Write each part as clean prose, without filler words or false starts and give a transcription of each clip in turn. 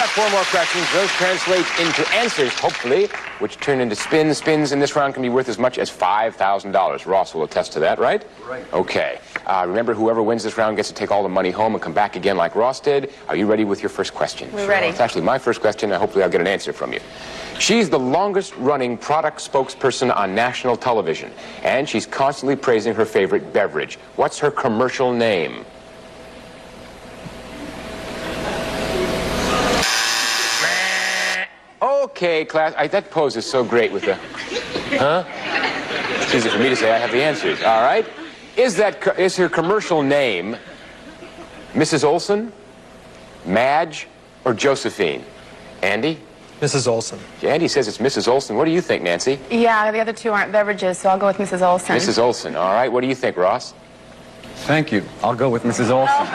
got 4 more questions. Those translate into answers, hopefully, which turn into spins. Spins in this round can be worth as much as $5,000. Ross will attest to that, right? Right. Okay. Remember, whoever wins this round gets to take all the money home and come back again like Ross did. Are you ready with your first question? We're ready. It's actually my first question, and hopefully I'll get an answer from you. She's the longest-running product spokesperson on national television, and she's constantly praising her favorite beverage. What's her commercial name? Okay, class. That pose is so great with the... Huh? It's easy for me to say. I have the answers. All right. Is her commercial name Mrs. Olson, Madge, or Josephine? Andy? Mrs. Olson. Andy says it's Mrs. Olson. What do you think, Nancy? Yeah, the other two aren't beverages, so I'll go with Mrs. Olson. Mrs. Olson. All right. What do you think, Ross? Thank you. I'll go with Mrs. Olson.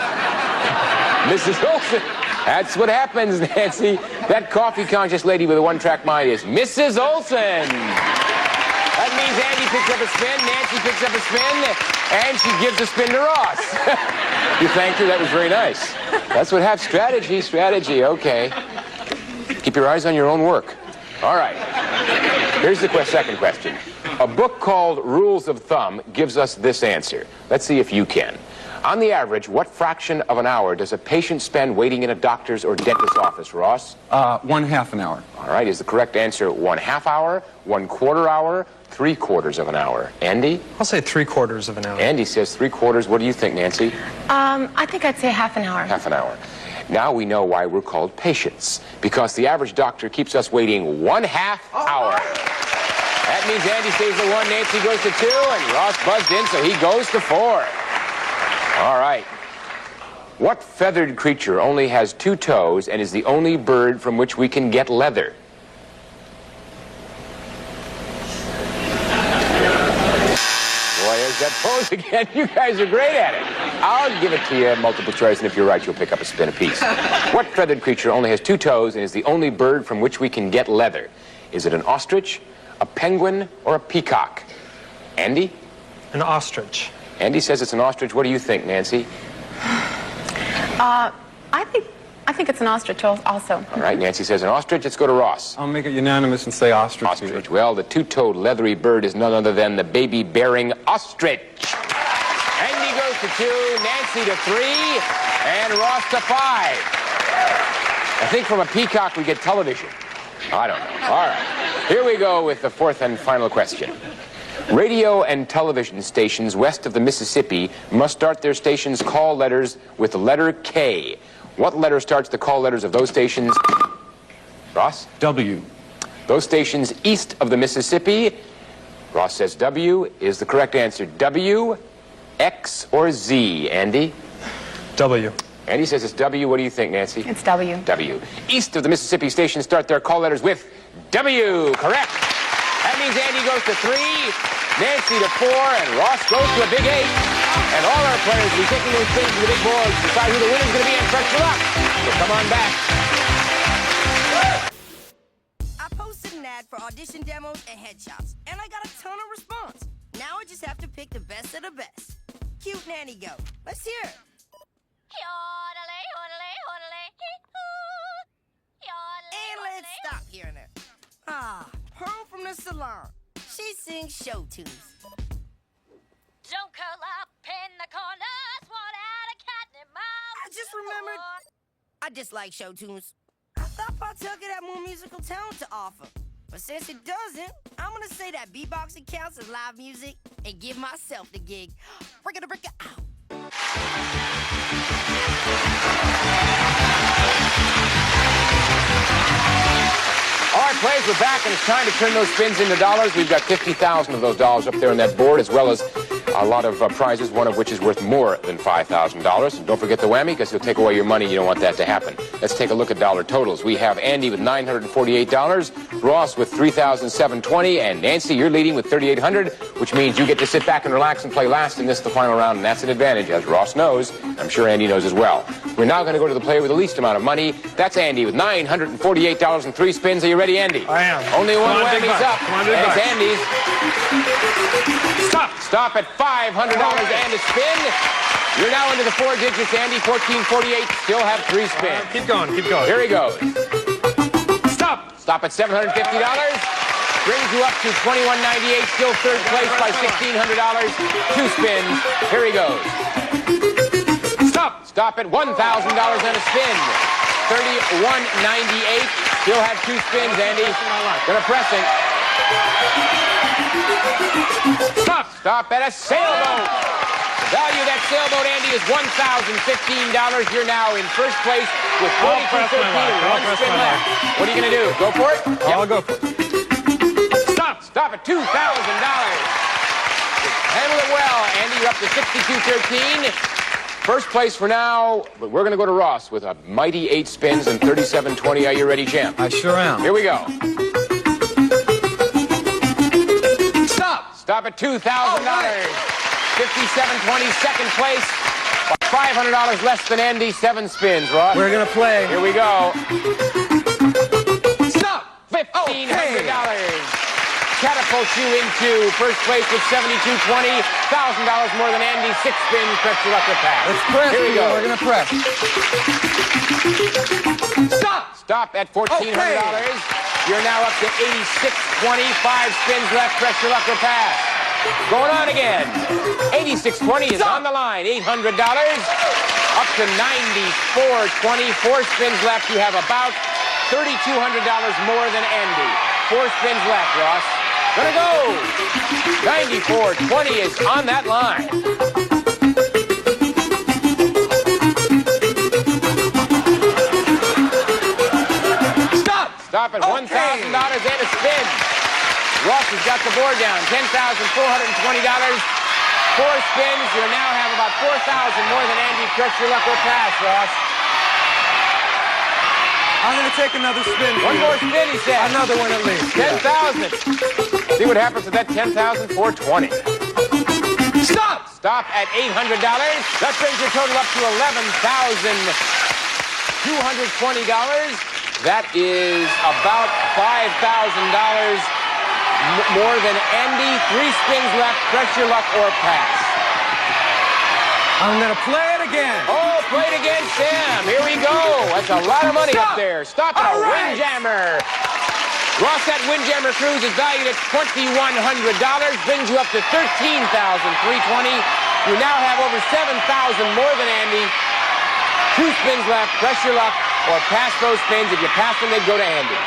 Mrs. Olson. That's what happens, Nancy. That coffee-conscious lady with a one-track mind is Mrs. Olson. That means Andy picks up a spin, Nancy picks up a spin, and she gives a spin to Ross. You thanked her? That was very nice. That's what happens. Strategy. Okay. Keep your eyes on your own work. All right. Here's the second question. A book called Rules of Thumb gives us this answer. Let's see if you can. On the average, what fraction of an hour does a patient spend waiting in a doctor's or dentist's office, Ross? 1/2 an hour. All right, is the correct answer 1/2 hour, 1/4 hour, 3/4 of an hour? Andy? I'll say 3/4 of an hour. Andy says 3/4. What do you think, Nancy? I think I'd say half an hour. Half an hour. Now we know why we're called patients, because the average doctor keeps us waiting 1/2 hour. That means Andy stays at 1, Nancy goes to 2, and Ross buzzed in, so he goes to 4. All right. What feathered creature only has 2 toes and is the only bird from which we can get leather? Boy, there's that pose again. You guys are great at it. I'll give it to you, multiple choice, and if you're right, you'll pick up a spin apiece. What feathered creature only has 2 toes and is the only bird from which we can get leather? Is it an ostrich, a penguin, or a peacock? Andy? An ostrich. Andy says it's an ostrich. What do you think, Nancy? I think it's an ostrich also. All right, Nancy says an ostrich. Let's go to Ross. I'll make it unanimous and say ostrich. Ostrich. Well, the 2-toed leathery bird is none other than the baby-bearing ostrich. Andy goes to 2, Nancy to 3, and Ross to 5. I think from a peacock we get television. I don't know. All right. Here we go with the 4th and final question. Radio and television stations west of the Mississippi must start their stations' call letters with the letter K. What letter starts the call letters of those stations? Ross? W. Those stations east of the Mississippi, Ross says W is the correct answer. W, X, or Z? Andy? W. Andy says it's W. What do you think, Nancy? It's W. W. East of the Mississippi stations start their call letters with W. Correct. That means Andy goes to 3, Nancy to 4, and Ross goes to a big 8. And all our players will be taking those things to the big boards to decide who the winner's going to be and stretch it up. So come on back. I posted an ad for audition demos and headshots, and I got a ton of response. Now I just have to pick the best of the best. Cute Nanny Go. Let's hear it. And let's stop hearing it. Pearl from the salon. She sings show tunes. Don't curl up in the corner, swat at a cat in mouth. I just remembered I dislike show tunes. I thought Pawtucket had more musical talent to offer. But since it doesn't, I'm gonna say that beatboxing counts as live music and give myself the gig. Break it, out. All right, players, we're back, and it's time to turn those spins into dollars. We've got 50,000 of those dollars up there on that board, as well as a lot of prizes, one of which is worth more than $5,000. And don't forget the whammy, because he'll take away your money. You don't want that to happen. Let's take a look at dollar totals. We have Andy with $948, Ross with $3,720, and Nancy, you're leading with $3,800, which means you get to sit back and relax and play last in the final round, and that's an advantage, as Ross knows. I'm sure Andy knows as well. We're now going to go to the player with the least amount of money. That's Andy with $948 and 3 spins. Are you ready, Andy? I am. Only one whammy's up. Come on, and it's bucks. Andy's. Stop. Stop at $500 and a spin. You're now into the 4 digits, Andy. 1448. Still have 3 spins. Keep going, keep going. Here he goes. Stop! Stop at $750. Brings you up to $21.98. Still third place by $1,600. 2 spins. Here he goes. Stop! Stop at $1,000 and a spin. $31.98. Still have 2 spins, Andy. Gonna press it. Stop! Stop at a sailboat. The value of that sailboat, Andy, is $1,015. You're now in first place with I'll press my 42.13 luck. and I'll 1 press spin my left. What are you gonna do? Go for it? I'll go for it. Stop! Stop at $2,000. Handle it well, Andy. You're up to 62.13. First place for now, but we're going to go to Ross with a mighty 8 spins and 37.20. Are you ready, champ? I sure am. Here we go. Stop! Stop at $2,000. 57.20, second place. $500 less than Andy. 7 spins, Ross. We're gonna play. Here we go. Stop! $1,500. Catapults you into first place with 72.20. $1,000 more than Andy. 6 spins. Press your luck or pass. Let's press. Here we go. We're gonna press. Stop! Stop at $1,400. You're now up to 86.20. 5 spins left. Press your luck or pass. Going on again. 86.20 is on the line. $800. Up to 94.20. 4 spins left. You have about $3,200 more than Andy. 4 spins left, Ross. Gonna go. 94.20 is on that line. Stop! Stop at $1,000 and a spin. Ross has got the board down. $10,420. 4 spins. You now have about $4,000 more than Andy. Press your luck or pass, Ross. I'm gonna take another spin. One more spin, he said. Another one at least. 10,000. See what happens with that 10,420. Stop! Stop at $800. That brings your total up to $11,220. That is about $5,000 more than Andy. 3 spins left. Press your luck or pass. I'm gonna play it again. Oh, play it again, Sam. Here we go. That's a lot of money up there. Stop at a Windjammer. Ross, that Windjammer cruise is valued at $2,100. Brings you up to $13,320. You now have over $7,000 more than Andy. 2 spins left. Press your luck or pass those spins. If you pass them, they go to Andy.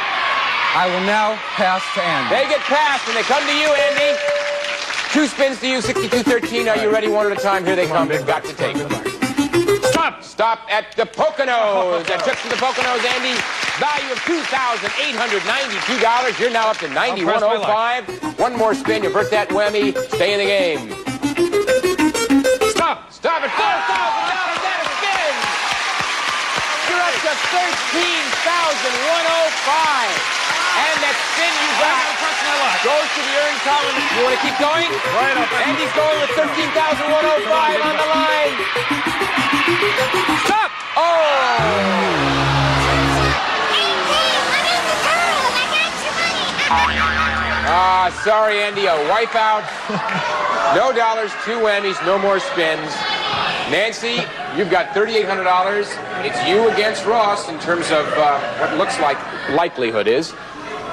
I will now pass to Andy. They get passed and they come to you, Andy. 2 spins to you, 62.13. Are you ready? One at a time. Here they come. You've got to take them. Stop! Stop at the Poconos. That trip to the Poconos, Andy. Value of $2,892. You're now up to $91.05. 1 more spin. You vert that whammy. Stay in the game. Stop! Stop at $4,000 and a spin. You're up to $13,105. And that spin you got goes to the earned column. You want to keep going? Right up. Andy's going with $13,105 on the line. Stop! Oh! Sorry, Andy, a wipeout. No dollars, 2 whammies, no more spins. Nancy, you've got $3,800. It's you against Ross in terms of what looks like likelihood is.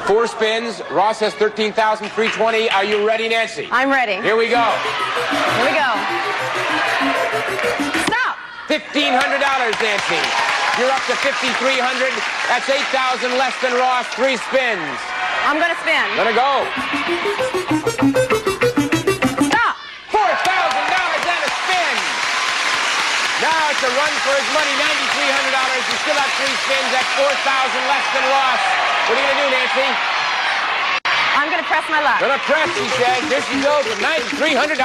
4 spins. Ross has $13,320. Are you ready, Nancy? I'm ready. Here we go. Here we go. Stop! $1,500, Nancy. You're up to $5,300. That's $8,000 less than Ross. 3 spins. I'm going to spin. Gonna go. Stop! $4,000 and a spin. Now it's a run for his money, $9,300. You still have 3 spins. That's $4,000 less than Ross. What are you gonna do, Nancy? I'm going to press my luck. Gonna press, he says. Here she goes with $9,300.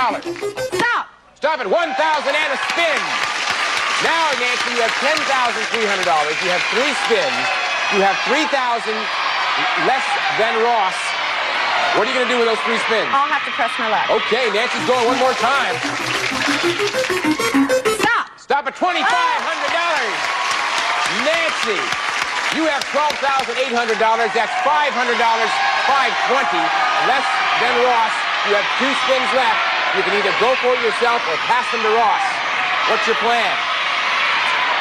Stop! Stop at $1,000 and a spin. Now, Nancy, you have $10,300. You have 3 spins. You have $3,000 less than Ross. What are you going to do with those 3 spins? I'll have to press my luck. Okay, Nancy's going one more time. Stop! Stop at $2,500. Nancy, you have $12,800. That's $500, $520 less than Ross. You have 2 spins left. You can either go for it yourself or pass them to Ross. What's your plan?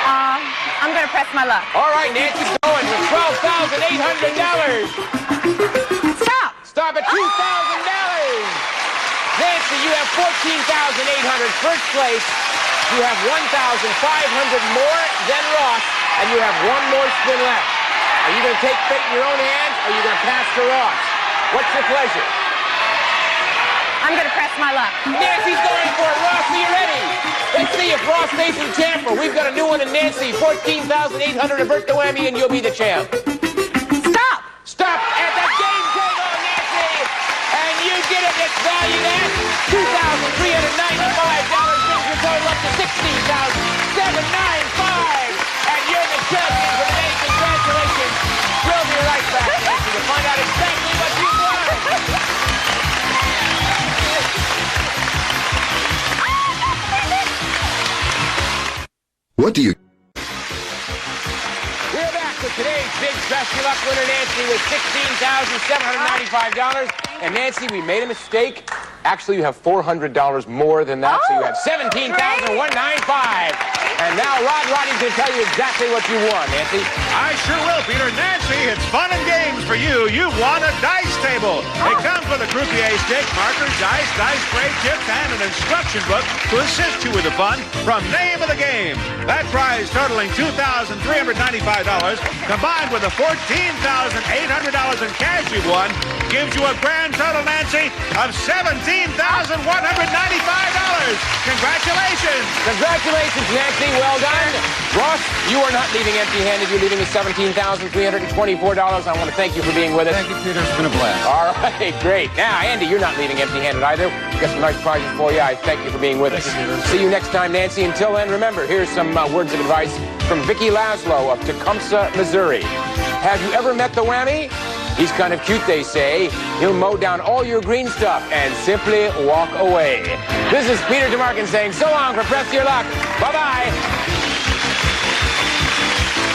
I'm going to press my luck. All right, Nancy's going with $12,800. Stop. Stop at $2,000. Nancy, you have $14,800. First place. You have $1,500 more than Ross, and you have one more spin left. Are you going to take fate in your own hands, or are you going to pass to Ross? What's your pleasure? I'm going to press my luck. Nancy's going for it. Ross, are you ready? Let's see if Ross stays in champer. We've got a new one in Nancy. $14,800 avert the whammy, and you'll be the champ. Stop. Stop at the game table, Nancy! And you did it. It's valued at $2,395. Brings your total up to $16,795. And you're the champion for the day. Congratulations. We'll be right back, Nancy, to find out exactly what you won. What do you... We're back with today's big special luck winner, Nancy, with $16,795. And Nancy, we made a mistake. Actually, you have $400 more than that, so you have $17,195. And now Roddy's going to tell you exactly what you won, Nancy. I sure will, Peter. Nancy, it's fun and games for you. You won a dice table. It comes with a croupier stick, markers, dice spray, chips, and an instruction book to assist you with the fun from Name of the Game. That prize totaling $2,395, combined with the $14,800 in cash you won, gives you a grand total, Nancy, of $17,195. Congratulations. Congratulations, Nancy. Well done. Ross, you are not leaving empty-handed. You're leaving with $17,324. I want to thank you for being with us. Thank you, Peter. It's been a blast. All right, great. Now, Andy, you're not leaving empty-handed either. Got some nice prizes for you. I thank you for being with us. See you next time, Nancy. Until then, remember, here's some words of advice from Vicky Laszlo of Tecumseh, Missouri. Have you ever met the whammy? He's kind of cute, they say. He'll mow down all your green stuff and simply walk away. This is Peter DeMarkin saying so long for Press Your Luck. Bye-bye.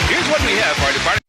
Here's what we have for our department.